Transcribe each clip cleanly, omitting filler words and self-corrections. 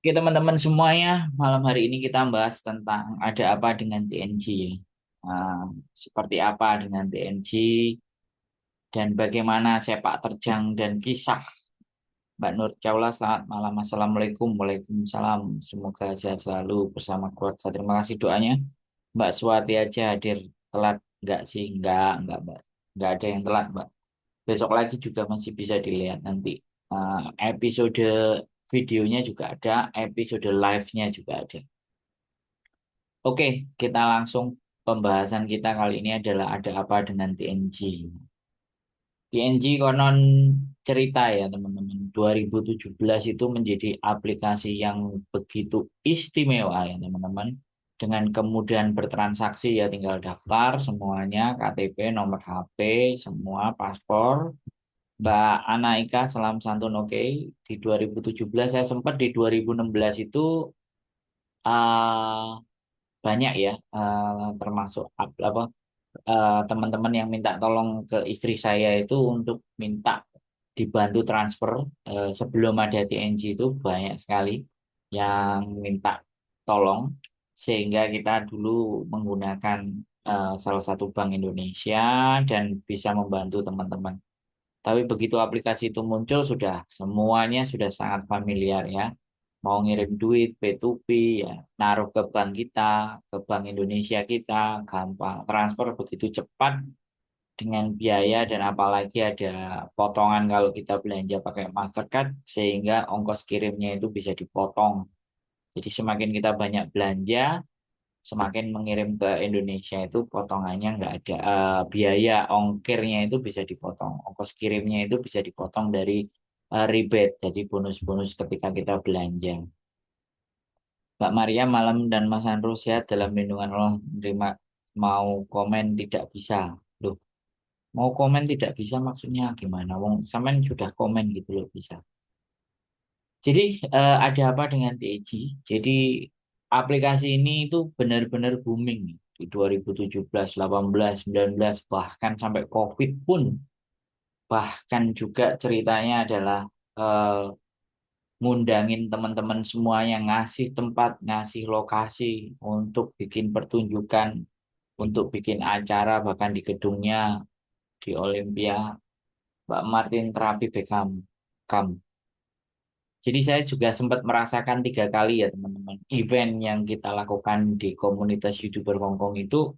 Oke teman-teman semuanya, malam hari ini kita bahas tentang ada apa dengan TNG ya. Ah, Seperti apa dengan TNG dan bagaimana sepak terjang dan kisah Mbak Nur Caula. Selamat malam, Assalamualaikum. Waalaikumsalam. Semoga sehat selalu bersama keluarga. Terima kasih doanya. Mbak Suwati aja hadir telat. Enggak sih, enggak Mbak. Enggak ada yang telat Mbak. Besok lagi juga masih bisa dilihat nanti. Episode videonya juga ada, episode live-nya juga ada. Oke, kita langsung pembahasan kita kali ini adalah ada apa dengan TNG. TNG konon cerita ya teman-teman. 2017 itu menjadi aplikasi yang begitu istimewa ya teman-teman. Dengan kemudahan bertransaksi ya tinggal daftar semuanya, KTP, nomor HP, semua paspor. Mbak Anaika salam santun oke. Di 2017 saya sempat di 2016 itu ah, banyak ya termasuk apa teman-teman yang minta tolong ke istri saya itu untuk minta dibantu transfer sebelum ada TNG itu banyak sekali yang minta tolong sehingga kita dulu menggunakan salah satu bank Indonesia dan bisa membantu teman-teman. Tapi begitu aplikasi itu muncul sudah semuanya sudah sangat familiar ya. Mau ngirim duit P2P ya, naruh ke bank kita, ke Bank Indonesia kita, gampang. Transfer begitu cepat dengan biaya dan apalagi ada potongan kalau kita belanja pakai Mastercard sehingga ongkos kirimnya itu bisa dipotong. Jadi semakin kita banyak belanja, semakin mengirim ke Indonesia itu potongannya nggak ada. Biaya ongkirnya itu bisa dipotong, ongkos kirimnya itu bisa dipotong dari rebate, jadi bonus-bonus ketika kita belanja. Mbak Maria malam dan Mas Andro sehat dalam lindungan Allah. Terima mau komen tidak bisa. Loh, mau komen tidak bisa maksudnya gimana? Wong sampean sudah komen gitu loh bisa. Jadi ada apa dengan TEG? Jadi aplikasi ini itu benar-benar booming di 2017, 18, 19 bahkan sampai COVID pun bahkan juga ceritanya adalah eh, ngundangin teman-teman semua yang ngasih tempat, ngasih lokasi untuk bikin pertunjukan, untuk bikin acara bahkan di gedungnya di Olympia, Mbak Martin Terapi Beckham. Jadi saya juga sempat merasakan 3 kali ya teman-teman. Event yang kita lakukan di komunitas YouTuber Hongkong itu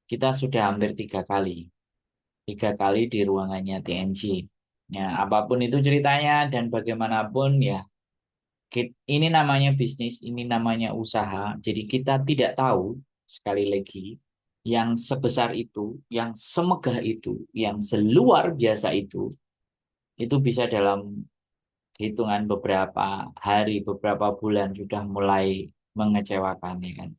kita sudah hampir 3 kali. 3 kali di ruangannya TNC. Ya, apapun itu ceritanya dan bagaimanapun ya, ini namanya bisnis, ini namanya usaha. Jadi kita tidak tahu sekali lagi yang sebesar itu, yang semegah itu, yang seluar biasa itu bisa dalam hitungan beberapa hari, beberapa bulan sudah mulai mengecewakan ya kan.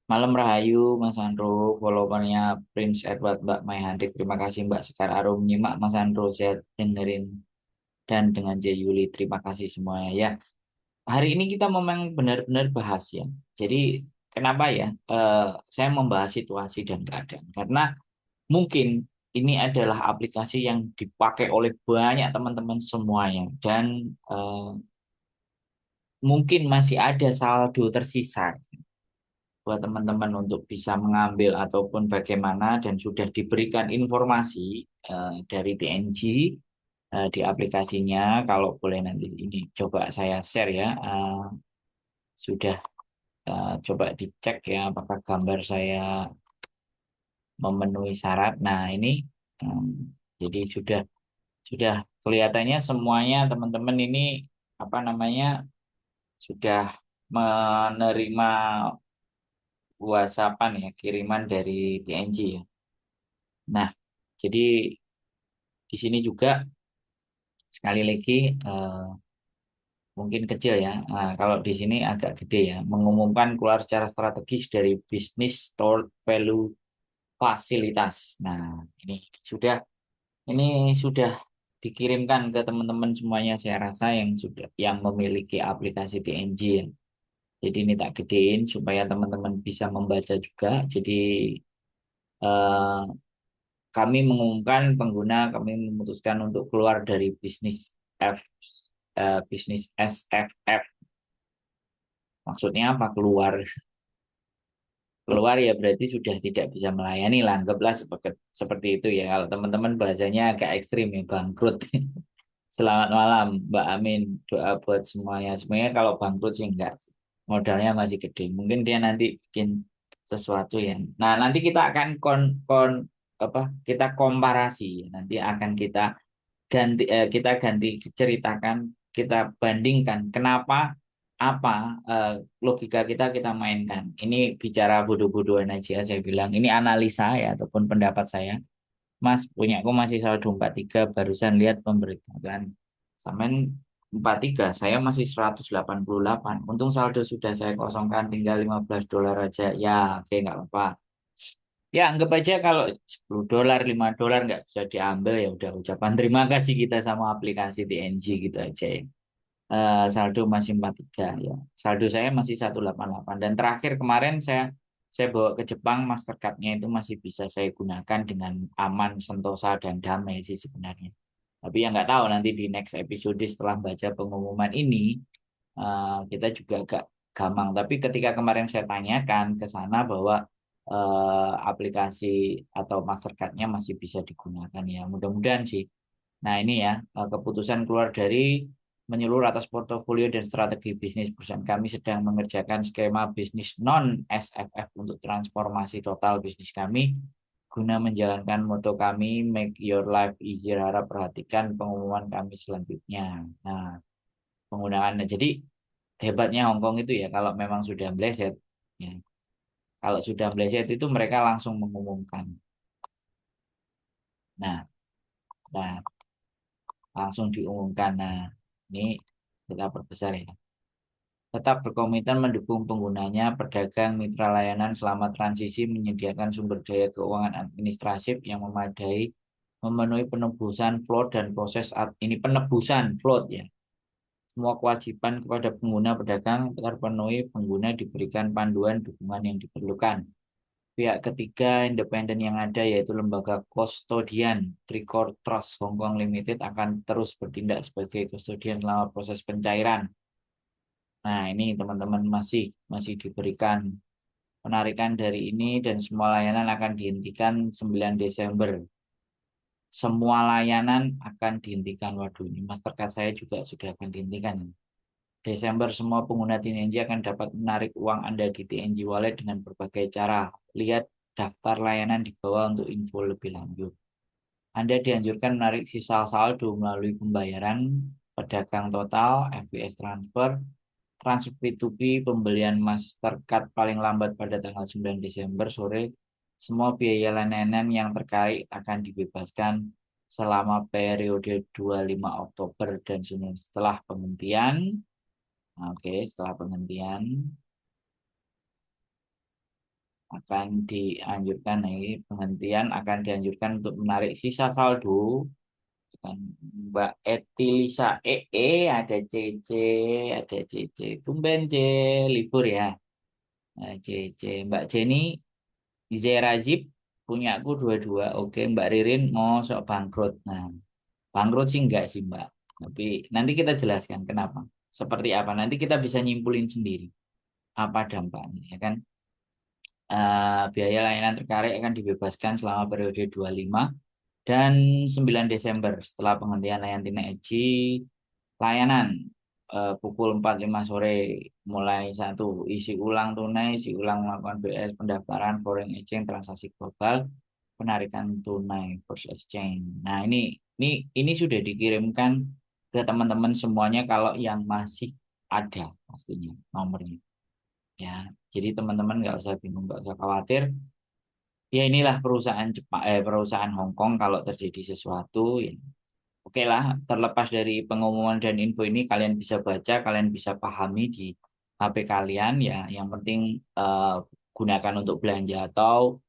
Malam Rahayu, Mas Andro, followernya Prince Edward, Mbak Mai Handik. Terima kasih Mbak Sekar Arum, nyimak Mas Andro, sehat dengerin dan dengan J Yuli. Terima kasih semuanya ya. Hari ini kita memang benar-benar bahas ya. Jadi kenapa ya? Saya membahas situasi dan keadaan karena mungkin ini adalah aplikasi yang dipakai oleh banyak teman-teman semuanya dan mungkin masih ada saldo tersisa buat teman-teman untuk bisa mengambil ataupun bagaimana dan sudah diberikan informasi dari TNG di aplikasinya. Kalau boleh nanti ini coba saya share ya. Sudah coba dicek ya apakah gambar saya memenuhi syarat. Nah ini em, jadi sudah kelihatannya semuanya teman-teman ini apa namanya sudah menerima WhatsAppan ya, kiriman dari TNG ya. Nah, jadi di sini juga sekali lagi mungkin kecil ya. Nah, kalau di sini agak gede ya, mengumumkan keluar secara strategis dari bisnis stored value fasilitas. Nah, ini sudah dikirimkan ke teman-teman semuanya saya rasa yang sudah yang memiliki aplikasi TNG ya. Jadi ini tak gedein supaya teman-teman bisa membaca juga. Jadi eh, kami mengumumkan pengguna kami memutuskan untuk keluar dari bisnis F bisnis SFF. Maksudnya apa? Keluar. Keluar ya berarti sudah tidak bisa melayani lah. Anggaplah seperti itu ya. Kalau teman-teman bahasanya agak ekstrim ya, bangkrut. Selamat malam, Mbak Amin. Doa buat semuanya. Semuanya kalau bangkrut sih enggak. Modalnya masih gede. Mungkin dia nanti bikin sesuatu yang. Nah, nanti kita akan apa? Kita komparasi. Nanti akan kita ganti ceritakan, kita bandingkan kenapa apa eh, logika kita mainkan. Ini bicara bodoh-bodohan aja saya bilang. Ini analisa ya ataupun pendapat saya. Mas, punya aku masih saldo 43 barusan lihat pemberitahuan. Sampai 43 saya masih 188. Untung saldo sudah saya kosongkan tinggal $15 aja. Ya, oke nggak apa-apa. Ya, anggap aja kalau $10, $5 nggak bisa diambil ya udah ucapan terima kasih kita sama aplikasi TNG gitu aja ya. Saldo masih 43 ya. Saldo saya masih 188 dan terakhir kemarin saya bawa ke Jepang Mastercard-nya itu masih bisa saya gunakan dengan aman, sentosa dan damai sih sebenarnya. Tapi yang nggak tahu nanti di next episode setelah baca pengumuman ini kita juga agak gampang. Tapi ketika kemarin saya tanyakan ke sana bahwa aplikasi atau Mastercard-nya masih bisa digunakan ya. Mudah-mudahan sih. Nah, ini ya, keputusan keluar dari menyeluruh atas portofolio dan strategi bisnis perusahaan kami sedang mengerjakan skema bisnis non SFF untuk transformasi total bisnis kami guna menjalankan moto kami make your life easier. Harap perhatikan pengumuman kami selanjutnya. Nah, penggunaannya. Jadi hebatnya Hong Kong itu ya kalau memang sudah meleset ya. Kalau sudah meleset itu mereka langsung mengumumkan. Nah, nah langsung diumumkan. Nah, ini kita perbesar ya. Tetap berkomitmen mendukung penggunanya, pedagang, mitra layanan selama transisi menyediakan sumber daya keuangan administratif yang memadai, memenuhi penebusan float dan proses ini penebusan float ya. Semua kewajiban kepada pengguna pedagang terpenuhi, pengguna diberikan panduan dukungan yang diperlukan. Pihak ketiga independen yang ada yaitu lembaga kustodian Tricor Trust Hong Kong Limited akan terus bertindak sebagai kustodian selama proses pencairan. Nah, ini teman-teman masih masih diberikan penarikan dari ini dan semua layanan akan dihentikan 9 Desember. Semua layanan akan dihentikan. Waduh, ini Mastercard saya juga sudah akan dihentikan. Desember semua pengguna TNG akan dapat menarik uang Anda di TNG Wallet dengan berbagai cara. Lihat daftar layanan di bawah untuk info lebih lanjut. Anda dianjurkan menarik sisa saldo melalui pembayaran pedagang total, FBS transfer, transfer P2P, pembelian Mastercard paling lambat pada tanggal 9 Desember sore. Semua biaya layanan yang terkait akan dibebaskan selama periode 25 Oktober dan setelah penghentian. Oke, setelah penghentian akan dianjurkan penghentian akan dianjurkan untuk menarik sisa saldo kan Mbak Etilisa ada CC tumben C libur ya. Nah, CC Mbak Jenny Zerazip punya aku dua-dua. Oke, Mbak Ririn mau sok bangkrut. Nah, bangkrut sih enggak sih Mbak, tapi nanti kita jelaskan kenapa seperti apa, nanti kita bisa nyimpulin sendiri apa dampaknya ya kan. Biaya layanan terkait akan dibebaskan selama periode 25 dan 9 Desember setelah penghentian layanan Tina Eci layanan pukul 4.05 sore mulai satu isi ulang tunai, isi ulang melakukan BS pendaftaran foreign exchange transaksi global, penarikan tunai first exchange. Nah, ini sudah dikirimkan ke teman-teman semuanya kalau yang masih ada pastinya nomornya. Ya, jadi teman-teman nggak usah bingung, nggak usah khawatir. Ya inilah perusahaan Jepang, perusahaan Hong Kong kalau terjadi sesuatu, ya, oke lah. Terlepas dari pengumuman dan info ini, kalian bisa baca, kalian bisa pahami di HP kalian ya. Yang penting gunakan untuk belanja atau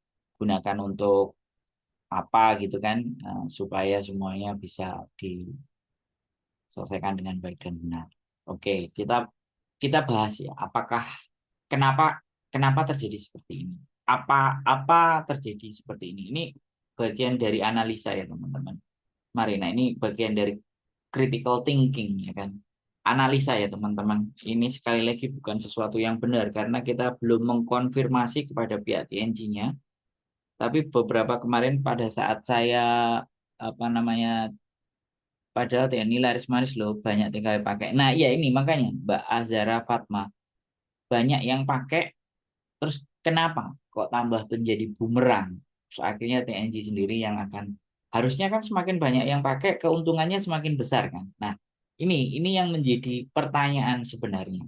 gunakan untuk apa gitu kan, supaya semuanya bisa diselesaikan dengan baik dan benar. Oke, kita kita bahas ya. Kenapa kenapa terjadi seperti ini? Apa terjadi seperti ini? Ini bagian dari analisa ya teman-teman. Mari, nah ini bagian dari critical thinking ya kan. analisa ya teman-teman. Ini sekali lagi bukan sesuatu yang benar karena kita belum mengkonfirmasi kepada pihak TNG-nya. Tapi beberapa kemarin pada saat saya apa namanya, padahal TNI laris manis loh, banyak tinggal pakai. Nah iya ini makanya Mbak Azara Fatma banyak yang pakai. Terus kenapa kok tambah menjadi bumerang? Terus akhirnya TNG sendiri yang akan, harusnya kan semakin banyak yang pakai keuntungannya semakin besar kan. Nah, ini yang menjadi pertanyaan sebenarnya,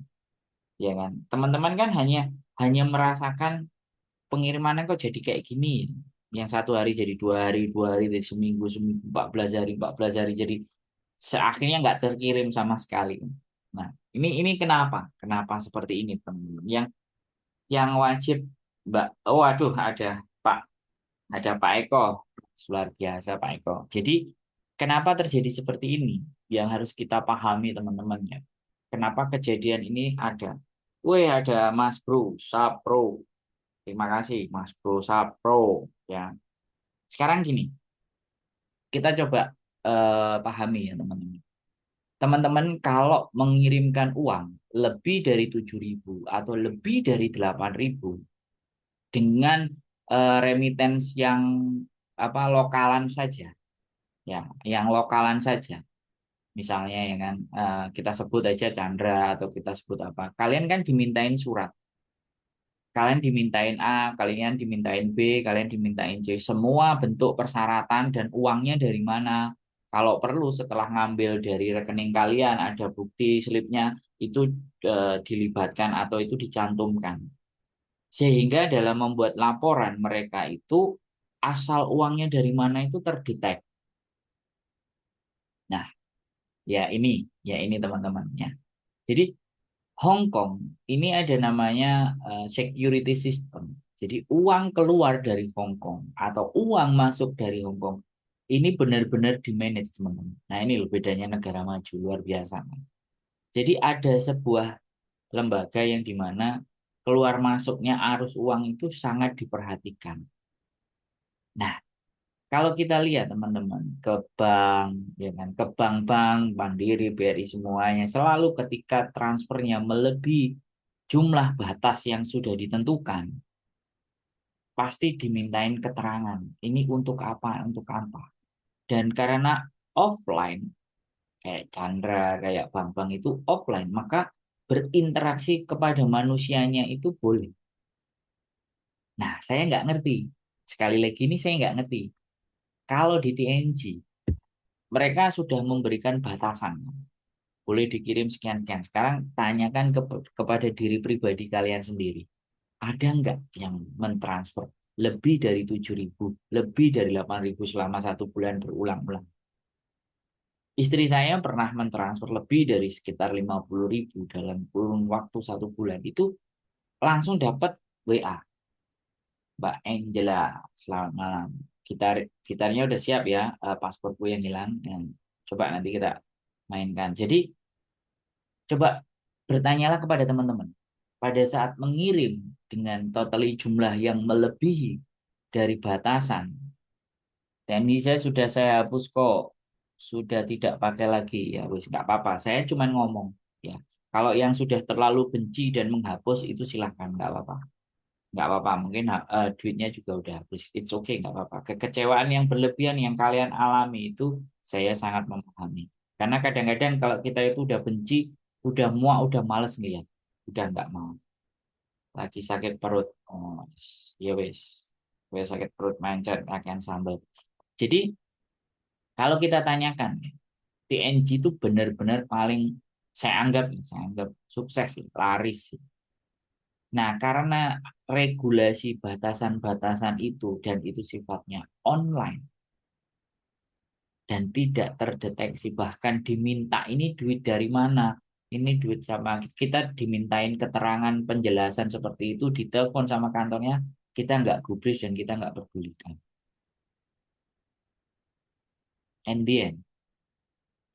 ya kan? Teman-teman kan hanya hanya merasakan pengirimannya kok jadi kayak gini. Yang satu hari jadi dua hari jadi seminggu, seminggu 14 hari jadi akhirnya nggak terkirim sama sekali. Nah, ini kenapa? Kenapa seperti ini, teman-teman? Yang wajib Mbak, oh aduh ada Pak Eko, luar biasa Pak Eko. Jadi kenapa terjadi seperti ini? Yang harus kita pahami teman-teman ya. Kenapa kejadian ini ada? Wih ada Mas Bro Sapro. Terima kasih Mas Bro Sapro ya. Sekarang gini, kita coba pahami ya teman-teman. Teman-teman kalau mengirimkan uang lebih dari 7.000 atau lebih dari 8.000 dengan remittance yang apa lokalan saja, ya yang lokalan saja, misalnya ya kan, kita sebut aja Chandra atau kita sebut apa, kalian kan dimintain surat, kalian dimintain A, kalian dimintain B, kalian dimintain C, semua bentuk persyaratan dan uangnya dari mana, kalau perlu setelah ngambil dari rekening kalian ada bukti slipnya, itu dilibatkan atau itu dicantumkan. Sehingga dalam membuat laporan mereka itu asal uangnya dari mana itu terdetek. Nah, ya ini teman-teman ya. Jadi Hong Kong ini ada namanya security system. Jadi uang keluar dari Hong Kong atau uang masuk dari Hong Kong ini benar-benar di manage teman-teman. Nah, ini loh bedanya negara maju luar biasa. Jadi ada sebuah lembaga yang dimana keluar masuknya arus uang itu sangat diperhatikan. Nah, kalau kita lihat teman-teman ke bank, ya kan, ke bank-bank, Mandiri, BRI semuanya selalu ketika transfernya melebihi jumlah batas yang sudah ditentukan, pasti dimintain keterangan. Ini untuk apa? Untuk apa? Dan karena offline, kayak Chandra, kayak bank-bank itu offline, maka berinteraksi kepada manusianya itu boleh. Nah, saya nggak ngerti. Sekali lagi ini saya nggak ngerti. Kalau di TNG, mereka sudah memberikan batasan. Boleh dikirim sekian-sekian. Sekarang tanyakan kepada diri pribadi kalian sendiri. Ada nggak yang mentransfer lebih dari 7.000, lebih dari 8.000 selama 1 bulan berulang-ulang? Istri saya pernah mentransfer lebih dari sekitar 50.000 dalam kurun waktu 1 bulan. Itu langsung dapat WA. Mbak Angela, selamat malam. Gitarnya udah siap ya, pasportku yang hilang. Coba nanti kita mainkan. Jadi coba bertanyalah kepada teman-teman. Pada saat mengirim dengan totally jumlah yang melebihi dari batasan, dan ini saya hapus kok, sudah tidak pakai lagi ya, wis nggak apa-apa. Saya cuma ngomong ya. Kalau yang sudah terlalu benci dan menghapus itu silahkan, nggak apa-apa. Mungkin duitnya juga udah habis. It's okay, nggak apa-apa. Kekecewaan yang berlebihan yang kalian alami itu saya sangat memahami. Karena kadang-kadang kalau kita itu udah benci, udah muak, udah males ngeliat, udah nggak mau. Lagi sakit perut, oh, ya wes, wes sakit perut mancet akan sambal. Jadi kalau kita tanyakan, TNG itu benar-benar paling saya anggap sukses, laris. Nah, karena regulasi batasan-batasan itu dan itu sifatnya online dan tidak terdeteksi, bahkan diminta ini duit dari mana, ini duit sama, kita dimintain keterangan penjelasan seperti itu, ditelepon sama kantornya, kita nggak gubris dan kita nggak pedulikan. And the end,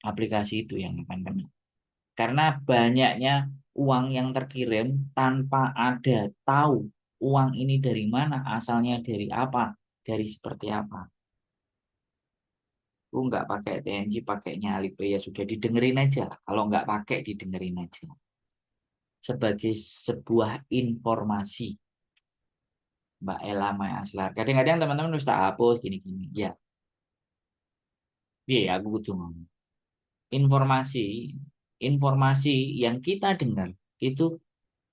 aplikasi itu yang akan kena. Karena banyaknya uang yang terkirim tanpa ada tahu uang ini dari mana, asalnya dari apa, dari seperti apa. nggak pakai TNG, pakainya Alipay ya sudah didengerin aja lah. Kalau nggak pakai didengerin aja. Sebagai sebuah informasi, Mbak Ella Maya Aslar. Kadang-kadang teman-teman harus tak hapus gini-gini. Ya, iya aku kudu ngomong. Informasi, informasi yang kita dengar itu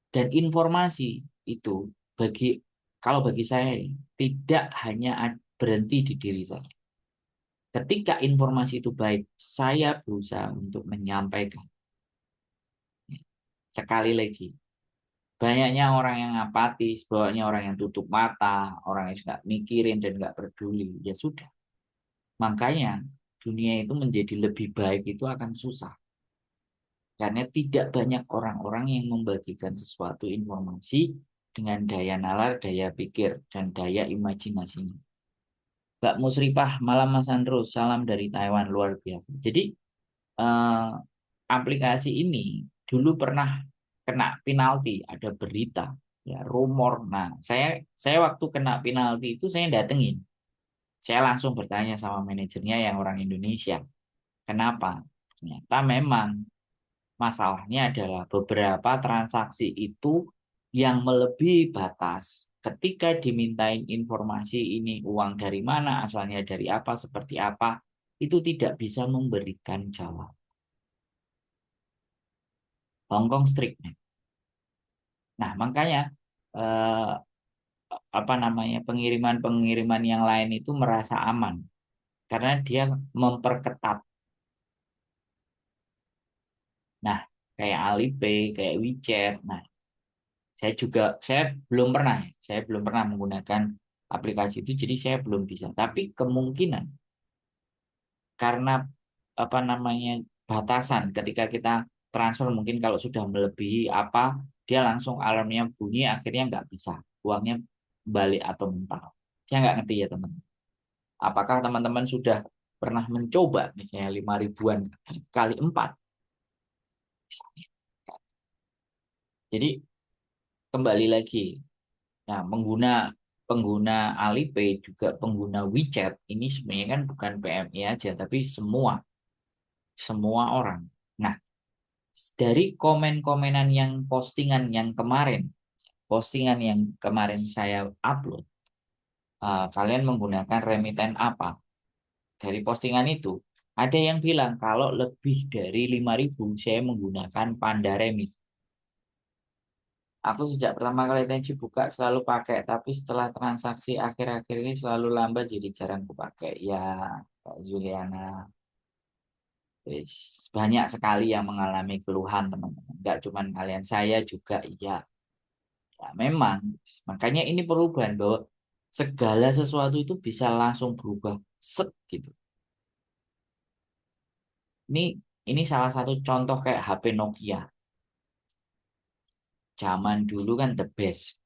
dan informasi itu bagi kalau bagi saya tidak hanya berhenti di diri saya. Ketika informasi itu baik, saya berusaha untuk menyampaikan. Sekali lagi, banyaknya orang yang apatis, banyaknya orang yang tutup mata, orang yang nggak mikirin dan nggak peduli. Ya sudah. Makanya dunia itu menjadi lebih baik itu akan susah. Karena tidak banyak orang-orang yang membagikan sesuatu informasi dengan daya nalar, daya pikir, dan daya imajinasinya. Mbak Musripah, malam Mas Andro, salam dari Taiwan, luar biasa. Jadi eh, aplikasi ini dulu pernah kena penalti, ada berita, ya rumor. Nah, saya waktu kena penalti itu saya datengin. Saya langsung bertanya sama manajernya yang orang Indonesia, kenapa? Ternyata memang masalahnya adalah beberapa transaksi itu yang melebihi batas. Ketika dimintain informasi ini uang dari mana, asalnya dari apa, seperti apa, itu tidak bisa memberikan jawab. Hongkong strict. Nah, makanya eh, apa namanya pengiriman-pengiriman yang lain itu merasa aman karena dia memperketat. Nah, kayak Alipay, kayak WeChat. Nah, saya belum pernah, ya. Saya belum pernah menggunakan aplikasi itu, jadi saya belum bisa. Tapi kemungkinan karena apa namanya batasan ketika kita transfer mungkin kalau sudah melebihi apa dia langsung alarmnya bunyi akhirnya nggak bisa uangnya balik atau mental. Saya nggak ngerti ya teman. Apakah teman-teman sudah pernah mencoba misalnya 5 ribuan kali 4 misalnya. Jadi kembali lagi, nah pengguna pengguna Alipay juga pengguna WeChat ini sebenarnya kan bukan PMI aja tapi semua orang. Nah, dari komen-komenan yang postingan yang kemarin saya upload, kalian menggunakan remiten apa? Dari postingan itu, ada yang bilang kalau lebih dari 5 ribu saya menggunakan Panda Remit. Aku sejak pertama kali Tenji buka selalu pakai, tapi setelah transaksi akhir-akhir ini selalu lambat jadi jarang kupakai. Ya, Kak Juliana, banyak sekali yang mengalami keluhan teman-teman. Enggak cuma kalian, saya juga iya. Ya, memang, makanya ini perubahan bahwa segala sesuatu itu bisa langsung berubah set gitu. Ini ini salah satu contoh kayak HP Nokia. Zaman dulu kan the best.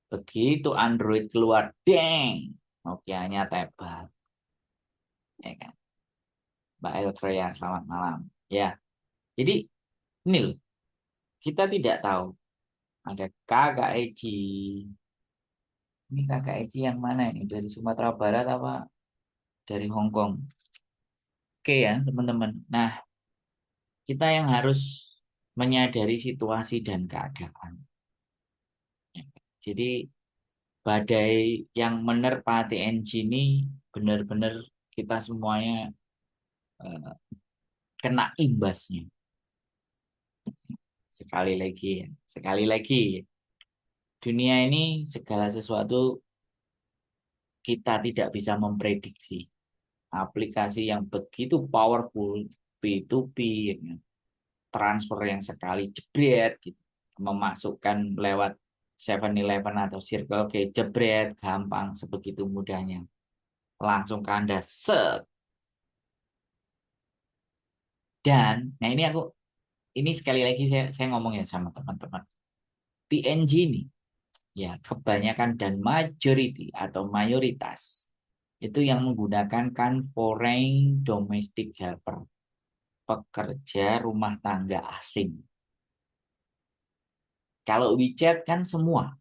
Begitu Android keluar, deng, Nokianya tebal. Ya kan? Mbak Elfrea, selamat malam. Ya, jadi ini loh, kita tidak tahu ada kakak Eci. Ini kakak Eci yang mana ini? Dari Sumatera Barat apa dari Hong Kong? Oke ya, teman-teman. Nah, kita yang harus menyadari situasi dan keadaan. Jadi badai yang menerpa TNG ini benar-benar kita semuanya eh, kena imbasnya. Sekali lagi, dunia ini segala sesuatu kita tidak bisa memprediksi. Aplikasi yang begitu powerful, P2P, ya kan, transfer yang sekali jebret, gitu, memasukkan lewat 7-Eleven atau Circle K, jebret, gampang, sebegitu mudahnya. Langsung kandas, set. Dan, nah ini sekali lagi saya ngomong ya sama teman-teman. PNG ini, ya kebanyakan dan majority atau mayoritas itu yang menggunakan kan foreign domestic helper, pekerja rumah tangga asing. Kalau WeChat kan semua,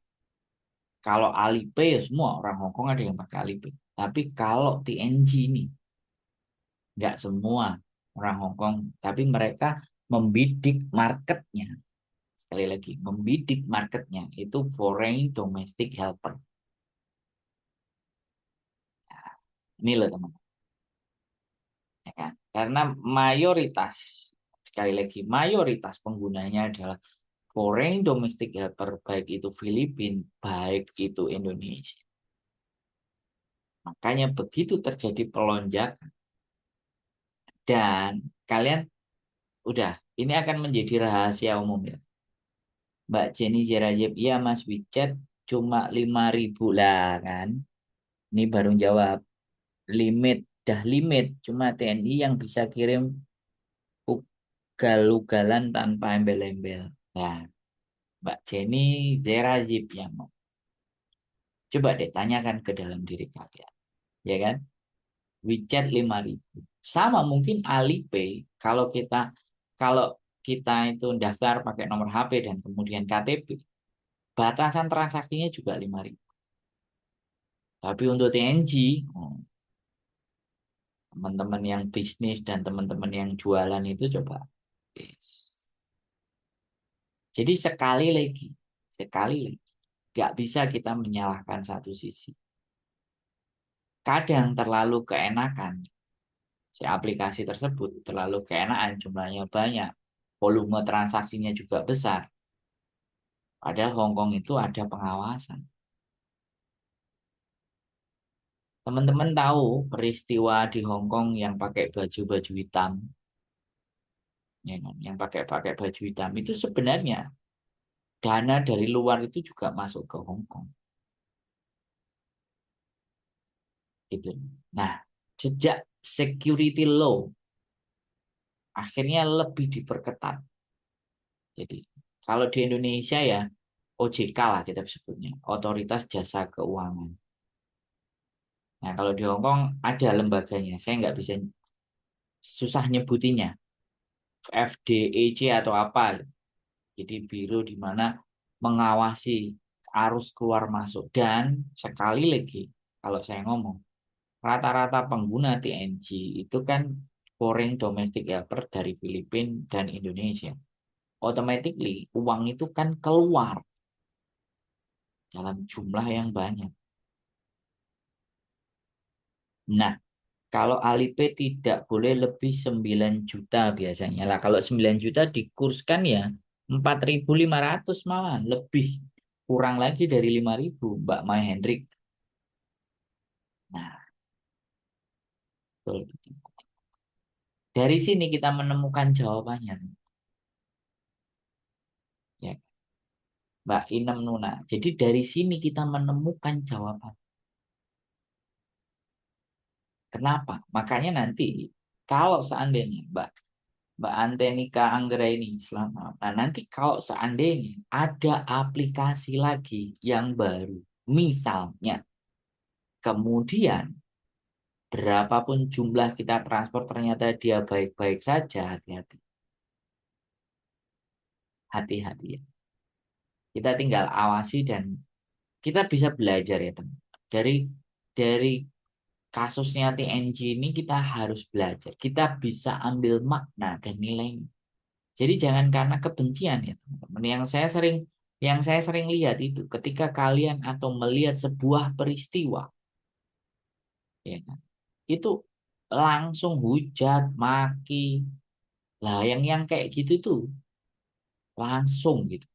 kalau Alipay ya semua orang Hongkong ada yang pakai Alipay. Tapi kalau TNG ini Nggak semua orang Hong Kong, tapi mereka membidik marketnya. Sekali lagi, membidik marketnya itu foreign domestic helper. Ini loh teman, ya kan? Karena mayoritas, sekali lagi, mayoritas penggunanya adalah foreign domestic helper, baik itu Filipina, baik itu Indonesia. Makanya begitu terjadi pelonjakan dan kalian udah, ini akan menjadi rahasia umum ya. Mbak Jenny Jerajep, iya Mas WeChat cuma 5.000 lah kan. Ini baru jawab limit, dah limit. Cuma TNI yang bisa kirim ugal-ugalan tanpa embel-embel. Nah, Mbak Jenny Jerajep yang mau. Coba deh tanyakan ke dalam diri kalian. Ya kan? WeChat 5.000. Sama mungkin Alipay kalau kita itu daftar pakai nomor HP dan kemudian KTP, batasan transaksinya juga 5.000. Tapi untuk TNG, teman-teman yang bisnis dan teman-teman yang jualan itu coba. Yes. Jadi sekali lagi, nggak bisa kita menyalahkan satu sisi. Kadang terlalu keenakan, si aplikasi tersebut terlalu keenakan, jumlahnya banyak, volume transaksinya juga besar. Padahal Hongkong itu ada pengawasan. Teman-teman tahu peristiwa di Hongkong yang pakai baju-baju hitam, ya kan? Yang pakai baju hitam itu sebenarnya dana dari luar itu juga masuk ke Hong Kong gitu. Nah, sejak security law akhirnya lebih diperketat. Jadi, kalau di Indonesia ya OJK lah kita sebutnya, Otoritas Jasa Keuangan. Nah, kalau di Hong Kong ada lembaganya, saya nggak bisa susah nyebutinya, FDEC atau apa. Jadi biro di mana mengawasi arus keluar masuk dan sekali lagi kalau saya ngomong rata-rata pengguna TNG itu kan foreign domestic helper dari Filipina dan Indonesia. Automatically uang itu kan keluar dalam jumlah yang banyak. Nah, kalau Alipay tidak boleh lebih 9 juta biasanya. Lah kalau 9 juta dikurskan ya 4.500 malah lebih kurang lagi dari 5.000 Mbak Mai Hendrik. Nah, betul. Dari sini kita menemukan jawabannya, ya, Mbak Inem Nuna. Jadi dari sini kita menemukan jawaban. Kenapa? Makanya nanti kalau seandainya Mbak Antenika Anggra ini selamat. Nah, nanti kalau seandainya ada aplikasi lagi yang baru, misalnya, kemudian berapapun jumlah kita transfer ternyata dia baik-baik saja, hati-hati. Hati-hati ya. Kita tinggal awasi dan kita bisa belajar ya teman. Dari kasusnya TNG ini kita harus belajar. Kita bisa ambil makna dan nilainya. Jadi jangan karena kebencian ya teman-teman. Yang saya sering lihat itu ketika kalian atau melihat sebuah peristiwa, ya kan, itu langsung hujat, maki. Lah yang kayak gitu tuh langsung gitu.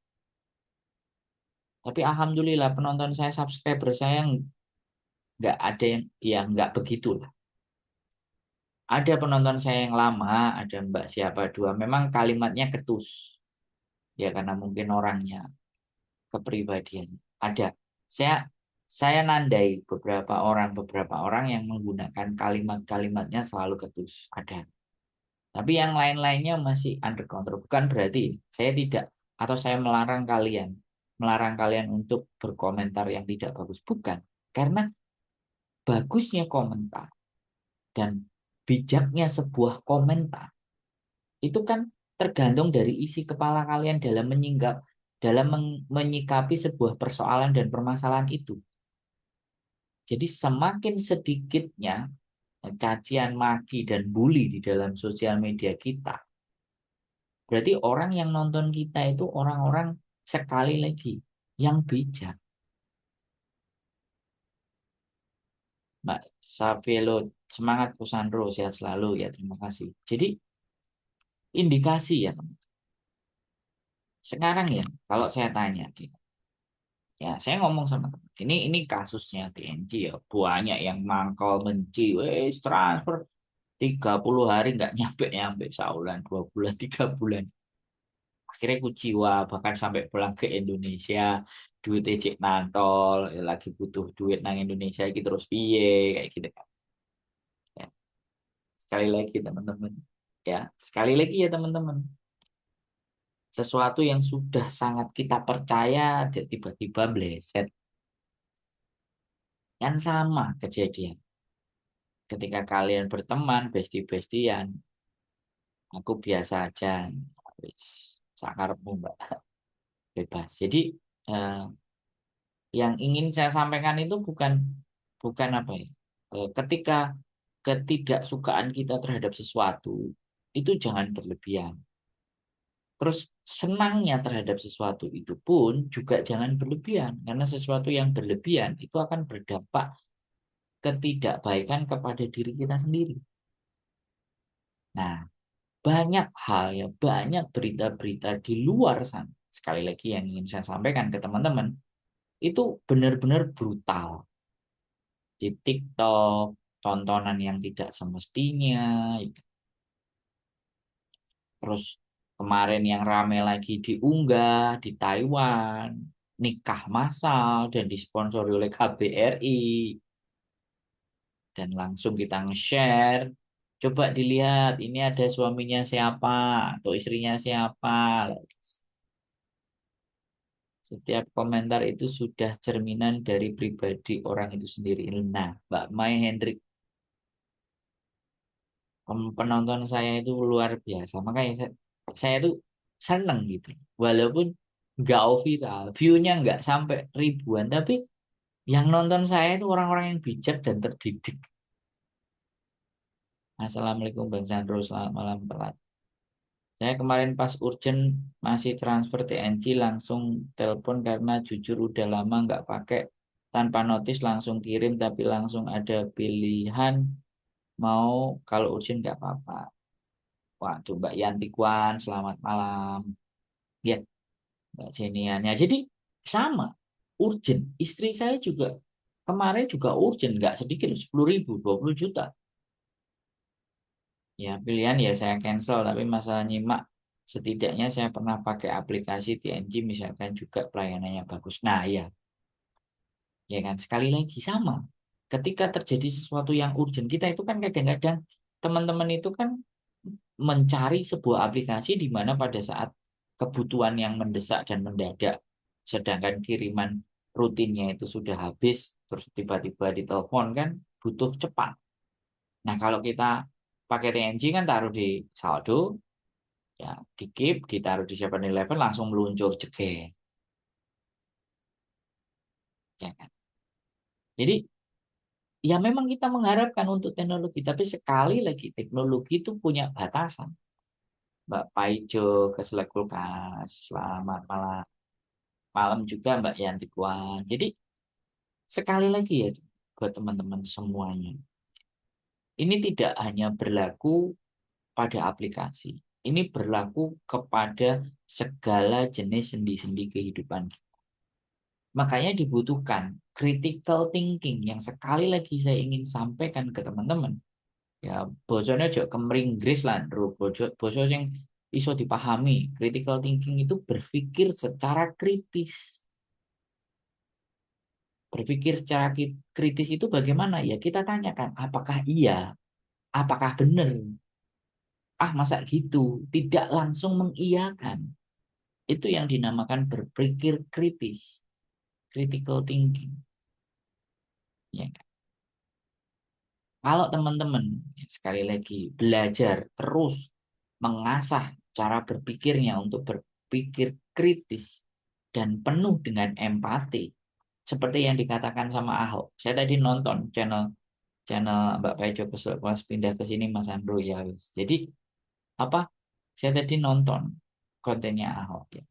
Tapi alhamdulillah penonton saya, subscriber saya nggak ada yang nggak begitu lah. Ada penonton saya yang lama, ada Mbak siapa dua, memang kalimatnya ketus. Ya karena mungkin orangnya, kepribadian. Ada. Saya saya nandai beberapa orang yang menggunakan kalimat-kalimatnya selalu ketus. Ada. Tapi yang lain-lainnya masih under control. Bukan berarti saya tidak atau saya melarang kalian untuk berkomentar yang tidak bagus. Bukan. Karena bagusnya komentar dan bijaknya sebuah komentar itu kan tergantung dari isi kepala kalian dalam menyikapi sebuah persoalan dan permasalahan itu. Jadi semakin sedikitnya cacian, maki, dan bully di dalam sosial media kita, berarti orang yang nonton kita itu orang-orang, sekali lagi, yang bijak. Mbak Savielo, semangat Kusandro, sehat selalu ya, terima kasih. Jadi indikasi ya teman. Sekarang ya, kalau saya tanya, ya saya ngomong sama teman, ini kasusnya TNG ya, banyak yang mangkal menci, wes transfer 30 hari nggak nyampe nyampe, sebulan 2 bulan 3 bulan, akhirnya kuciwa bahkan sampai pulang ke Indonesia, duit ejek nantol, lagi butuh duit nang Indonesia gitu terus piye kayak gitu kan. Ya, sekali lagi teman-teman, ya sekali lagi ya teman-teman, sesuatu yang sudah sangat kita percaya tiba-tiba bleset. Kan sama kejadian ketika kalian berteman, besti-bestian, aku biasa aja, wis sakarepmu mbak, bebas. Jadi eh, yang ingin saya sampaikan itu bukan bukan apa ya, ketika ketidaksukaan kita terhadap sesuatu itu jangan berlebihan. Terus senangnya terhadap sesuatu itu pun juga jangan berlebihan, karena sesuatu yang berlebihan itu akan berdampak ketidakbaikan kepada diri kita sendiri. Nah, banyak hal ya, banyak berita-berita di luar sana. Sekali lagi yang ingin saya sampaikan ke teman-teman, itu benar-benar brutal. Di TikTok, tontonan yang tidak semestinya. Terus kemarin yang rame lagi diunggah di Taiwan, nikah massal dan disponsori oleh KBRI. Dan langsung kita nge-share. Coba dilihat, ini ada suaminya siapa atau istrinya siapa. Setiap komentar itu sudah cerminan dari pribadi orang itu sendiri. Nah, Mbak Mai Hendrik, penonton saya itu luar biasa. Makanya saya tuh seneng gitu. Walaupun nggak viral, view-nya nggak sampai ribuan, tapi yang nonton saya itu orang-orang yang bijak dan terdidik. Assalamualaikum Bang Sandro, selamat malam telat. Saya kemarin pas urgent masih transfer TNC langsung telepon karena jujur udah lama nggak pakai, tanpa notis langsung kirim tapi langsung ada pilihan mau kalau urgent nggak apa-apa. Waduh Mbak Yanti Kwan, selamat malam. Ya Mbak Jeniannya. Jadi sama, urgent. Istri saya juga kemarin juga urgent, nggak sedikit, 10.000, 20 juta. Ya pilihan ya saya cancel, tapi masalah nyimak setidaknya saya pernah pakai aplikasi TNG misalkan juga pelayanannya bagus. Nah ya, ya kan sekali lagi sama. Ketika terjadi sesuatu yang urgent, kita itu kan kadang-kadang teman-teman itu kan mencari sebuah aplikasi di mana pada saat kebutuhan yang mendesak dan mendadak, sedangkan kiriman rutinnya itu sudah habis, terus tiba-tiba ditelepon kan butuh cepat. Nah kalau kita pakai TNG kan taruh di saldo, ya di keep, ditaruh di 7-Eleven langsung meluncur jeger, ya kan. Jadi ya memang kita mengharapkan untuk teknologi, tapi sekali lagi teknologi itu punya batasan. Mbak Paijo ke Selek Kulkas, selamat malam. Malam juga Mbak Yanti Kwan. Jadi sekali lagi ya buat teman-teman semuanya, ini tidak hanya berlaku pada aplikasi. Ini berlaku kepada segala jenis sendi-sendi kehidupan. Makanya dibutuhkan critical thinking yang sekali lagi saya ingin sampaikan ke teman-teman. Ya, bocornya juga kemring Inggris lah, bocor yang iso dipahami. Critical thinking itu berpikir secara kritis. Berpikir secara kritis itu bagaimana? Ya kita tanyakan, apakah iya? Apakah benar? Ah, masa gitu? Tidak langsung mengiyakan. Itu yang dinamakan berpikir kritis, critical thinking. Ya, kan? Kalau teman-teman sekali lagi belajar terus mengasah cara berpikirnya untuk berpikir kritis dan penuh dengan empati, seperti yang dikatakan sama Ahok. Saya tadi nonton channel channel Mbak Paijo pas pindah ke sini Mas Andro ya wis. Jadi apa? Saya tadi nonton kontennya Ahok ya.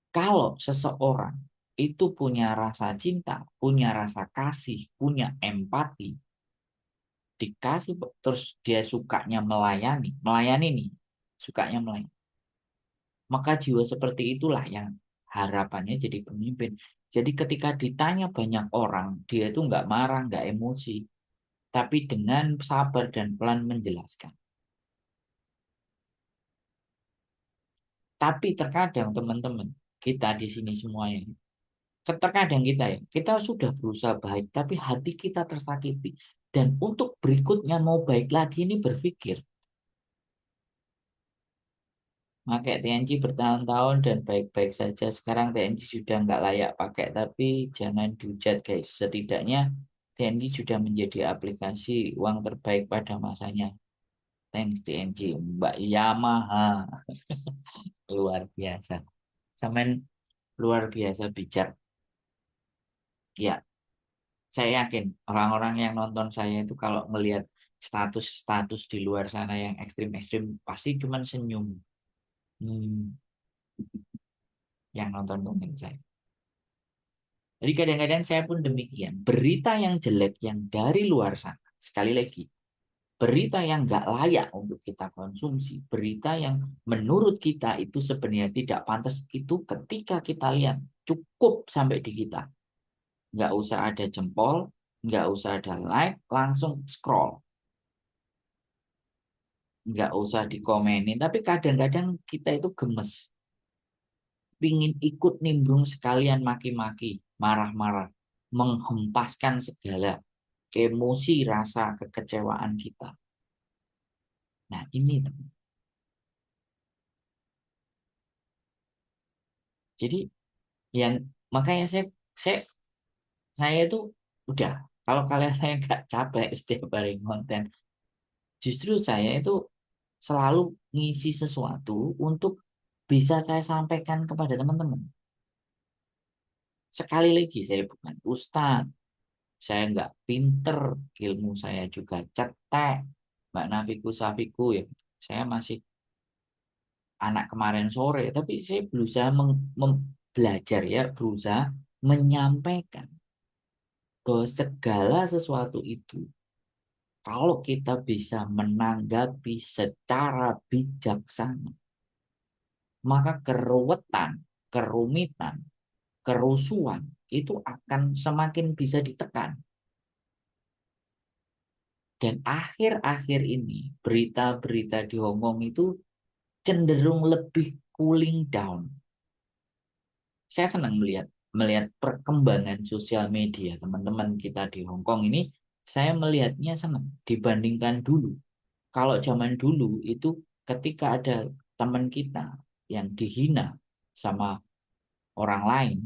Kalau seseorang itu punya rasa cinta, punya rasa kasih, punya empati, dikasih terus dia sukanya melayani, melayani nih, sukanya melayani. Maka jiwa seperti itulah yang harapannya jadi pemimpin. Jadi ketika ditanya banyak orang, dia itu nggak marah, nggak emosi, tapi dengan sabar dan pelan menjelaskan. Tapi terkadang teman-teman, kita di sini semuanya, terkadang kita ya, kita sudah berusaha baik, tapi hati kita tersakiti. Dan untuk berikutnya mau baik lagi ini berpikir, pakai TNG bertahun-tahun dan baik-baik saja. Sekarang TNG sudah nggak layak pakai, tapi jangan dihujat guys. Setidaknya TNG sudah menjadi aplikasi uang terbaik pada masanya. Thanks TNG, Mbak Yamaha. Luar biasa. Sampai luar biasa bijak. Ya, saya yakin orang-orang yang nonton saya itu kalau melihat status-status di luar sana yang ekstrim-ekstrim pasti cuman senyum. Hmm, yang nonton konten saya. Jadi kadang-kadang saya pun demikian. Berita yang jelek yang dari luar sana. Sekali lagi, berita yang nggak layak untuk kita konsumsi. Berita yang menurut kita itu sebenarnya tidak pantas. Itu ketika kita lihat cukup sampai di kita. Nggak usah ada jempol, nggak usah ada like, langsung scroll. Nggak usah dikomenin. Tapi kadang-kadang kita itu gemes. Pingin ikut nimbrung sekalian maki-maki, marah-marah, menghempaskan segala emosi, rasa kekecewaan kita. Nah, ini teman. Jadi yang makanya saya saya itu udah kalau kalian saya nggak capek setiap hari konten, justru saya itu selalu ngisi sesuatu untuk bisa saya sampaikan kepada teman-teman. Sekali lagi saya bukan ustadz, saya nggak pinter, ilmu saya juga cetek, Mbak Nafiku Safiku ya. Saya masih anak kemarin sore, tapi saya berusaha belajar ya, berusaha menyampaikan bahwa segala sesuatu itu, kalau kita bisa menanggapi secara bijaksana, maka keruwetan, kerumitan, kerusuhan itu akan semakin bisa ditekan. Dan akhir-akhir ini, berita-berita di Hong Kong itu cenderung lebih cooling down. Saya senang melihat melihat perkembangan sosial media teman-teman kita di Hong Kong ini. Saya melihatnya senang dibandingkan dulu. Kalau zaman dulu itu ketika ada teman kita yang dihina sama orang lain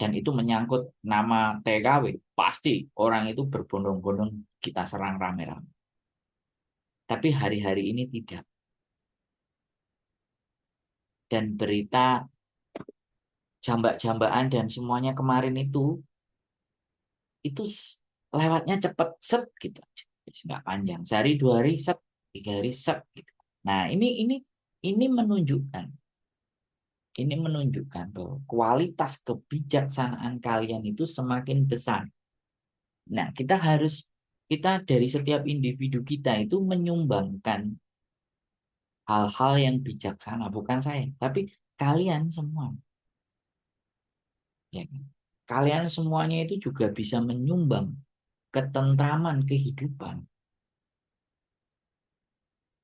dan itu menyangkut nama TKW, pasti orang itu berbondong-bondong kita serang rame-rame. Tapi hari-hari ini tidak. Dan berita jambak-jambakan dan semuanya kemarin itu lewatnya cepet set gitu aja. Nggak panjang. Sehari, 2 hari set, 3 hari set gitu. Nah, ini menunjukkan bahwa kualitas kebijaksanaan kalian itu semakin besar. Nah, kita dari setiap individu kita itu menyumbangkan hal-hal yang bijaksana, bukan saya, tapi kalian semua. Ya kan? Kalian semuanya itu juga bisa menyumbang ketentraman kehidupan,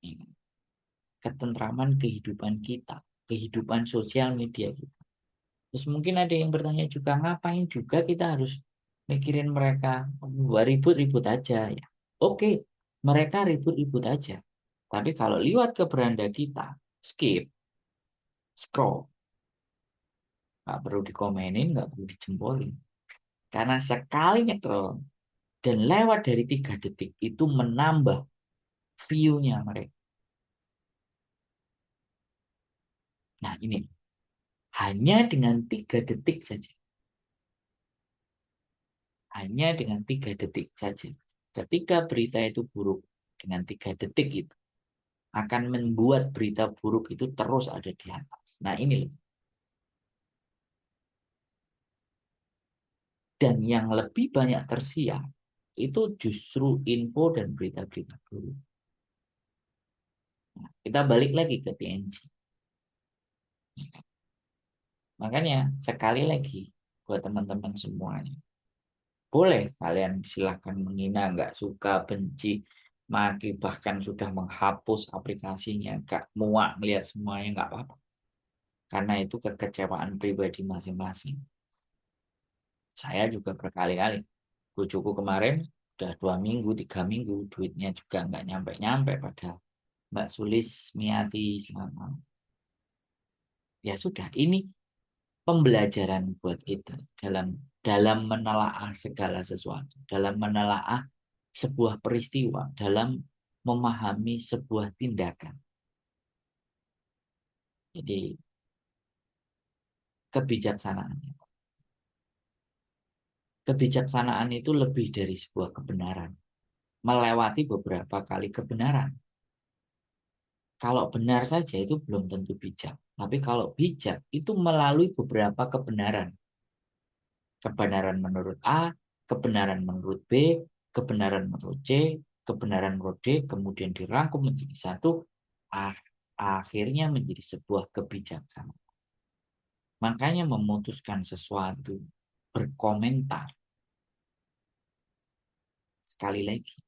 ya kan? Ketentraman kehidupan kita, kehidupan sosial media kita. Terus mungkin ada yang bertanya juga, ngapain juga kita harus mikirin mereka? Wah, ribut-ribut aja ya. Oke, mereka ribut-ribut aja. Tapi kalau liwat ke beranda kita, skip, scroll, nggak perlu dikomenin, nggak perlu dijempolin. Karena sekali nyetrol dan lewat dari 3 detik itu menambah view-nya mereka. Nah ini hanya dengan 3 detik saja, hanya dengan 3 detik saja. Ketika berita itu buruk, dengan 3 detik itu akan membuat berita buruk itu terus ada di atas. Nah ini loh. Dan yang lebih banyak tersiar itu justru info dan berita-berita buruk. Nah, kita balik lagi ke TNG. Makanya sekali lagi buat teman-teman semuanya, boleh kalian silahkan menghina, nggak suka, benci, maki, bahkan sudah menghapus aplikasinya, nggak muak melihat semuanya, nggak apa-apa. Karena itu kekecewaan pribadi masing-masing. Saya juga berkali-kali. Bojoku kemarin udah 2 minggu, 3 minggu, duitnya juga nggak nyampe-nyampe padahal Mbak Sulis Miati selama. Ya sudah, ini pembelajaran buat kita dalam dalam menelaah segala sesuatu, dalam menelaah sebuah peristiwa, dalam memahami sebuah tindakan. Jadi kebijaksanaan. Kebijaksanaan itu lebih dari sebuah kebenaran. Melewati beberapa kali kebenaran. Kalau benar saja itu belum tentu bijak. Tapi kalau bijak itu melalui beberapa kebenaran. Kebenaran menurut A, kebenaran menurut B, kebenaran menurut C, kebenaran menurut D, kemudian dirangkum menjadi satu, akhirnya menjadi sebuah kebijaksanaan. Makanya memutuskan sesuatu, berkomentar, sekali lagi,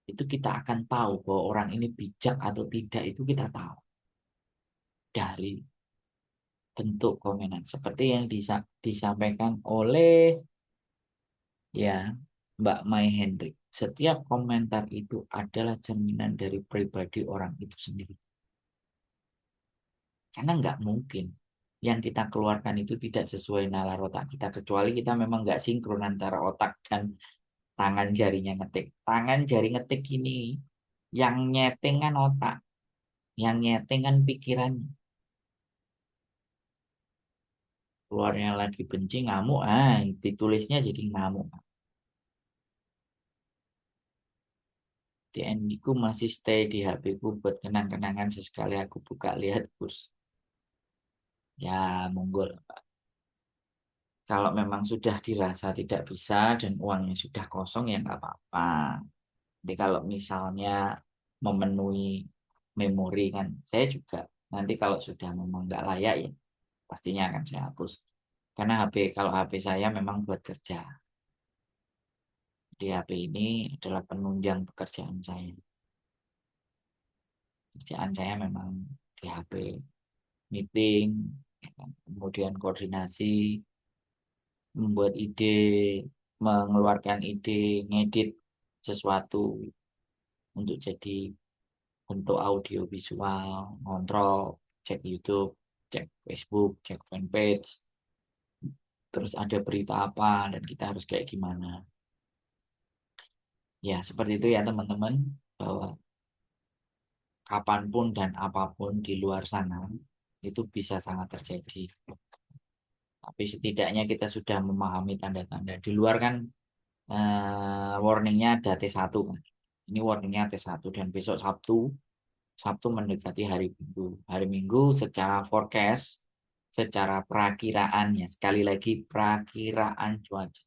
itu kita akan tahu bahwa orang ini bijak atau tidak, itu kita tahu dari bentuk komenan. Seperti yang disampaikan oleh ya Mbak Mai Hendrik. Setiap komentar itu adalah cerminan dari pribadi orang itu sendiri. Karena nggak mungkin yang kita keluarkan itu tidak sesuai nalar otak kita. Kecuali kita memang nggak sinkron antara otak dan tangan jarinya ngetik. Tangan jari ngetik ini yang nyeting kan otak. Yang nyeting kan pikiran. Keluarnya lagi benci ngamuk, ditulisnya jadi ngamuk. DND ku masih stay di HP ku buat kenang-kenangan sesekali aku buka lihat Gus. Ya, monggo lah, Pak. Kalau memang sudah dirasa tidak bisa dan uangnya sudah kosong ya nggak apa-apa. Jadi kalau misalnya memenuhi memori kan, saya juga nanti kalau sudah memang nggak layak ya pastinya akan saya hapus. Karena kalau HP saya memang buat kerja. Jadi HP ini adalah penunjang pekerjaan saya. Pekerjaan saya memang di HP, meeting, ya kan. Kemudian koordinasi, membuat ide, mengeluarkan ide, ngedit sesuatu untuk jadi bentuk audio visual, ngontrol, cek YouTube, cek Facebook, cek fanpage, terus ada berita apa dan kita harus kayak gimana. Ya, seperti itu ya teman-teman, bahwa kapanpun dan apapun di luar sana itu bisa sangat terjadi. Tapi setidaknya kita sudah memahami tanda-tanda. Di luar kan warningnya ada T1 kan. Ini warningnya T1 dan besok Sabtu mendekati hari Minggu. Hari Minggu secara forecast, secara perakiraan ya, sekali lagi perakiraan cuaca.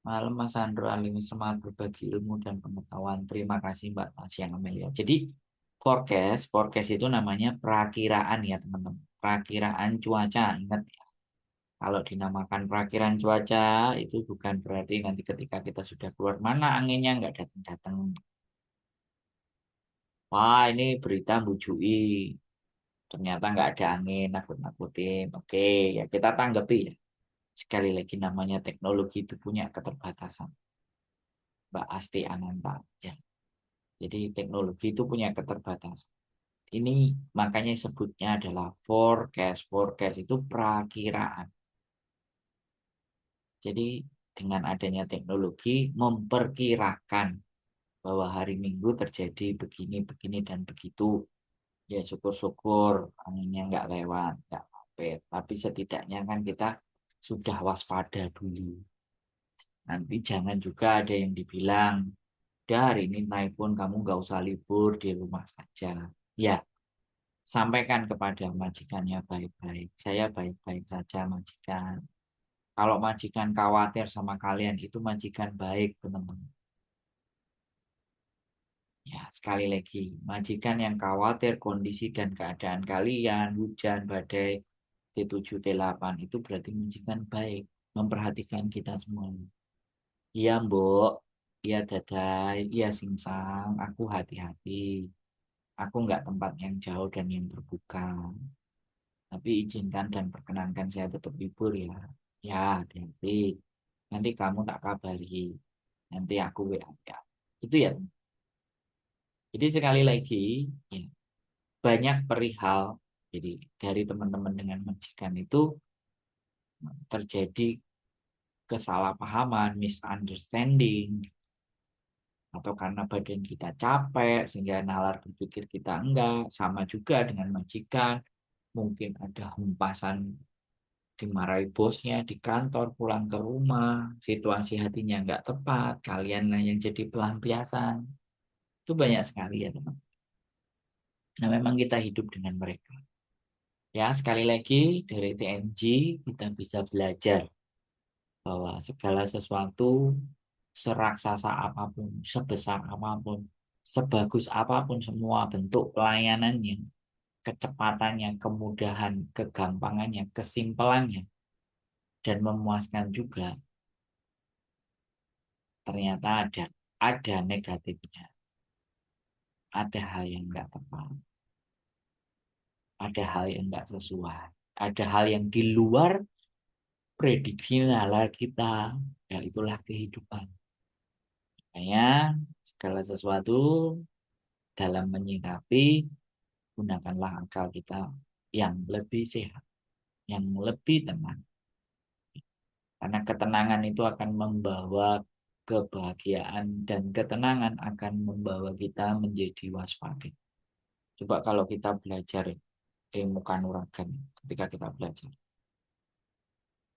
Malam Mas Sandro Alimi, semangat berbagi ilmu dan pengetahuan. Terima kasih Mbak Tasya Amelia. Jadi forecast itu namanya perakiraan ya teman-teman. Perakiraan cuaca, ingat ya. Kalau dinamakan perakiraan cuaca itu bukan berarti nanti ketika kita sudah keluar mana anginnya nggak datang-datang. Wah ini berita bujui, ternyata nggak ada angin, nakut-nakutin. Oke, ya kita tanggapi ya. Sekali lagi namanya teknologi itu punya keterbatasan. Mbak Asti Ananta ya. Jadi teknologi itu punya keterbatasan. Ini makanya sebutnya adalah forecast. Forecast itu perakiraan. Jadi dengan adanya teknologi memperkirakan bahwa hari Minggu terjadi begini, begini, dan begitu. Ya syukur-syukur anginnya nggak lewat, nggak mampet. Tapi setidaknya kan kita sudah waspada dulu. Nanti jangan juga ada yang dibilang, udah hari ini naik pun kamu nggak usah libur di rumah saja. Ya, sampaikan kepada majikannya baik-baik. Saya baik-baik saja majikan. Kalau majikan khawatir sama kalian, itu majikan baik, teman-teman. Ya, sekali lagi, majikan yang khawatir kondisi dan keadaan kalian, hujan, badai, T7, T8, itu berarti majikan baik, memperhatikan kita semua. Iya, Mbok. Iya, Dadai. Iya, Singsang. Aku hati-hati. Aku nggak tempat yang jauh dan yang terbuka. Tapi izinkan dan perkenankan saya tetap libur ya. Ya, hati-hati. Nanti kamu tak kabari. Nanti aku WA ya. Itu ya. Jadi sekali lagi, ya, banyak perihal. Jadi dari teman-teman dengan majikan itu terjadi kesalahpahaman, misunderstanding, atau karena badan kita capek sehingga nalar berpikir kita enggak. Sama juga dengan majikan, mungkin ada hempasan, dimarahi bosnya di kantor, pulang ke rumah, situasi hatinya enggak tepat, kalianlah yang jadi pelampiasan. Itu banyak sekali ya teman. Nah memang kita hidup dengan mereka. Ya sekali lagi dari TNG kita bisa belajar bahwa segala sesuatu, seraksasa apapun, sebesar apapun, sebagus apapun semua bentuk pelayanannya, kecepatannya, kemudahan, kegampangannya, kesimpelannya, dan memuaskan juga, ternyata ada negatifnya, ada hal yang nggak tepat, ada hal yang nggak sesuai, ada hal yang di luar prediksi nalar kita, ya itulah kehidupan. Makanya segala sesuatu dalam menyikapi, gunakanlah akal kita yang lebih sehat, yang lebih tenang. Karena ketenangan itu akan membawa kebahagiaan dan ketenangan akan membawa kita menjadi waspada. Coba kalau kita belajar ilmu kanuragan ketika kita belajar.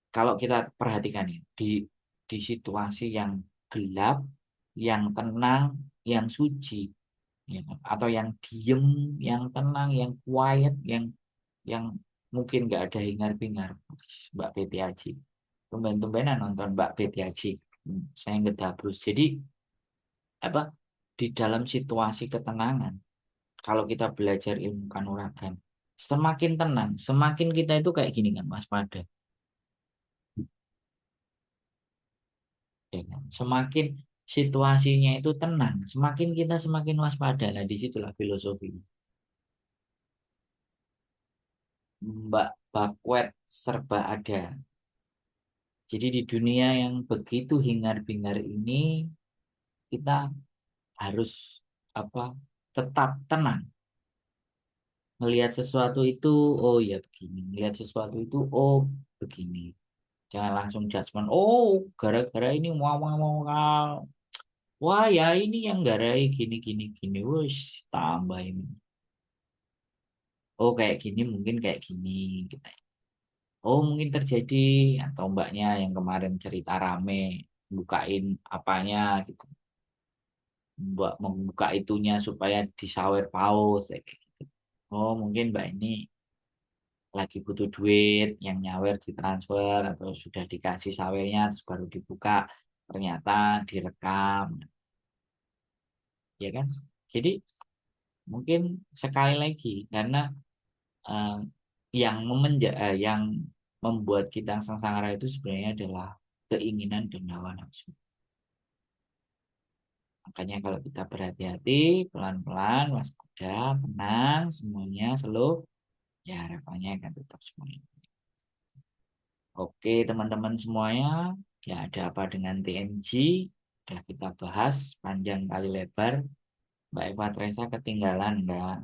Kalau kita perhatikan ya, di situasi yang gelap, yang tenang, yang suci, ya kan? Atau yang diem, yang tenang, yang quiet, yang mungkin nggak ada hingar-bingar. Mbak Betty Aji, tumben-tumbenan nonton Mbak Betty Aji. Saya ngedabrus. Jadi apa di dalam situasi ketenangan, kalau kita belajar ilmu kanuragan, semakin tenang, semakin kita itu kayak gini kan, waspada. Ya kan? Semakin situasinya itu tenang, semakin kita semakin waspada. Nah, disitulah filosofi. Mbak Bakwet serba ada. Jadi di dunia yang begitu hingar-bingar ini, kita harus apa? Tetap tenang. Melihat sesuatu itu, oh ya begini. Melihat sesuatu itu, oh begini. Jangan langsung judgement. Oh, gara-gara ini mau mau mau. Wah ya ini yang garai gini gini gini. Wush, tambah ini. Oh kayak gini mungkin kayak gini. Gitu. Oh mungkin terjadi atau mbaknya yang kemarin cerita rame bukain apanya gitu. Mbak membuka itunya supaya disawer paus kayak gitu. Oh mungkin mbak ini lagi butuh duit yang nyawer ditransfer atau sudah dikasih sawernya terus baru dibuka ternyata direkam ya kan. Jadi mungkin sekali lagi karena eh, yang membuat kita sengsara itu sebenarnya adalah keinginan dan hawa nafsu. Makanya kalau kita berhati-hati, pelan-pelan, waspada, tenang, semuanya slow, ya harapannya akan tetap semuanya. Oke teman-teman semuanya, ya ada apa dengan TNG? Sudah kita bahas panjang kali lebar. Mbak Eva Teresa ketinggalan enggak?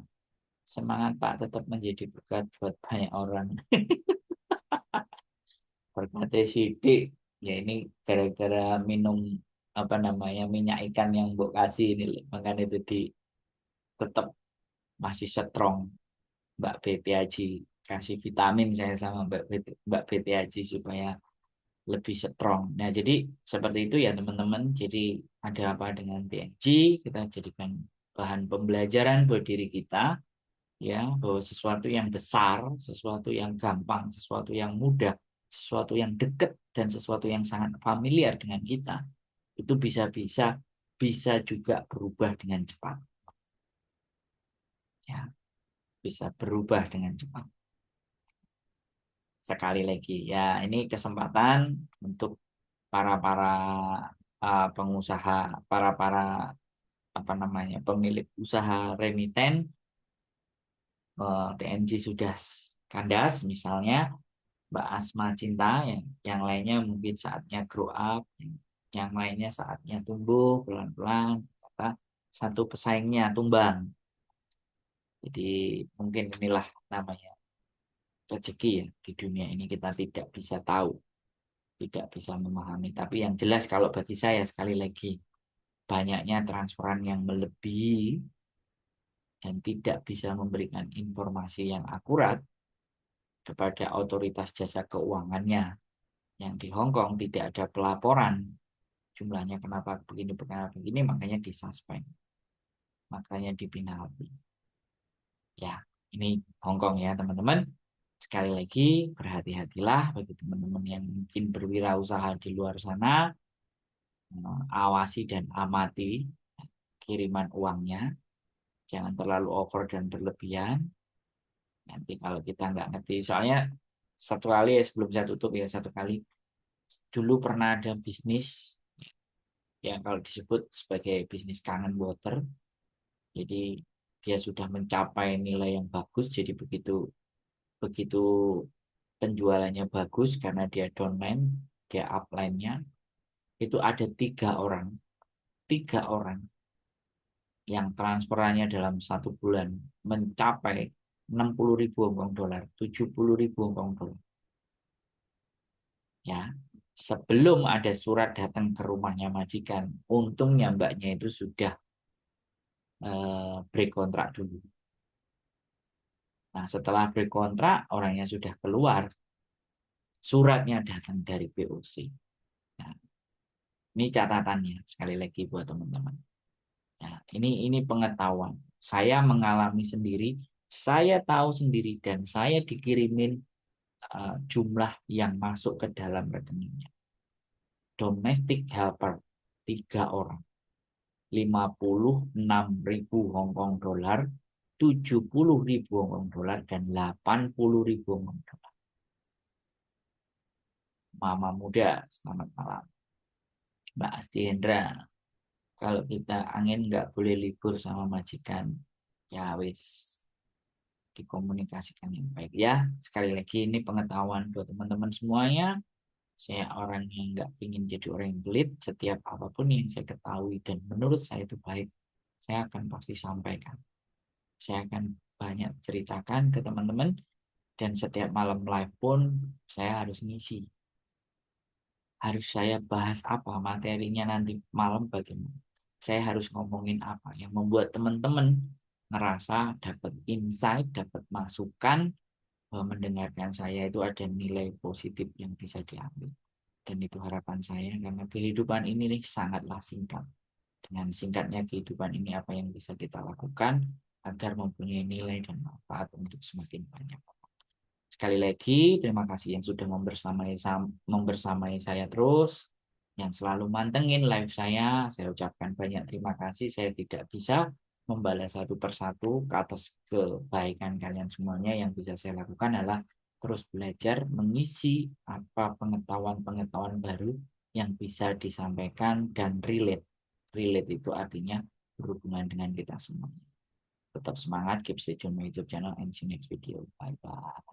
Semangat Pak, tetap menjadi berkat buat banyak orang. Berkata sidik, ya ini gara-gara minum apa namanya minyak ikan yang Mbok kasih ini, makanya itu tetap masih strong. Mbak Betty Aji kasih vitamin saya sama Mbak Betty Aji supaya lebih strong. Nah, jadi seperti itu ya teman-teman. Jadi ada apa dengan TNG, kita jadikan bahan pembelajaran buat diri kita, ya, bahwa sesuatu yang besar, sesuatu yang gampang, sesuatu yang mudah, sesuatu yang dekat, dan sesuatu yang sangat familiar dengan kita, itu bisa juga berubah dengan cepat. Ya, bisa berubah dengan cepat. Sekali lagi, ya, ini kesempatan untuk para pengusaha, para apa namanya, pemilik usaha remiten. TNG sudah kandas misalnya, Mbak Asma Cinta, yang lainnya mungkin saatnya grow up, yang lainnya saatnya tumbuh pelan-pelan, kata satu pesaingnya tumbang. Jadi mungkin inilah namanya rezeki ya, di dunia ini kita tidak bisa tahu, tidak bisa memahami. Tapi yang jelas kalau bagi saya, sekali lagi, banyaknya transferan yang melebihi dan tidak bisa memberikan informasi yang akurat kepada otoritas jasa keuangannya, yang di Hong Kong tidak ada pelaporan jumlahnya kenapa begini, makanya disuspend, makanya dipinalti. Ya, ini Hong Kong ya teman-teman. Sekali lagi, berhati-hatilah bagi teman-teman yang mungkin berwirausaha di luar sana. Awasi dan amati kiriman uangnya, jangan terlalu over dan berlebihan. Nanti kalau kita nggak ngerti, soalnya satu kali ya, sebelum saya tutup ya, satu kali dulu pernah ada bisnis yang kalau disebut sebagai bisnis kangen water. Jadi dia sudah mencapai nilai yang bagus, jadi begitu begitu penjualannya bagus karena dia downline, dia upline-nya itu ada tiga orang yang transferannya dalam satu bulan mencapai 60.000 Hong Kong dolar, 70.000 Hong Kong dolar. Ya, sebelum ada surat datang ke rumahnya majikan, untungnya mbaknya itu sudah break kontrak dulu. Nah, setelah break kontrak, orangnya sudah keluar, suratnya datang dari POC. Nah, ini catatannya sekali lagi buat teman-teman. Nah, ini pengetahuan. Saya mengalami sendiri, saya tahu sendiri, dan saya dikirimin jumlah yang masuk ke dalam rekeningnya. Domestic helper 3 orang, 56.000 Hong Kong dolar, 70.000 Hong Kong dolar, dan 80.000 Hong Kong dolar. Mama muda, selamat malam. Mbak Asti Hendra, kalau kita angin nggak boleh libur sama majikan, ya wis, dikomunikasikan yang baik ya. Sekali lagi ini pengetahuan buat teman-teman semuanya. Saya orang yang nggak ingin jadi orang yang pelit. Setiap apapun yang saya ketahui dan menurut saya itu baik, saya akan pasti sampaikan. Saya akan banyak ceritakan ke teman-teman, dan setiap malam live pun saya harus ngisi. Harus saya bahas apa, materinya nanti malam bagaimana. Saya harus ngomongin apa yang membuat teman-teman ngerasa dapat insight, dapat masukan, bahwa mendengarkan saya itu ada nilai positif yang bisa diambil. Dan itu harapan saya, karena kehidupan ini nih sangatlah singkat. Dengan singkatnya kehidupan ini, apa yang bisa kita lakukan agar mempunyai nilai dan manfaat untuk semakin banyak. Sekali lagi, terima kasih yang sudah membersamai saya terus, yang selalu mantengin live saya. Saya ucapkan banyak terima kasih. Saya tidak bisa membalas satu persatu ke atas kebaikan kalian semuanya. Yang bisa saya lakukan adalah terus belajar mengisi apa pengetahuan-pengetahuan baru yang bisa disampaikan dan relate. Relate itu artinya berhubungan dengan kita semuanya. Tetap semangat, keep stay tune my YouTube channel, and see you next video. Bye bye.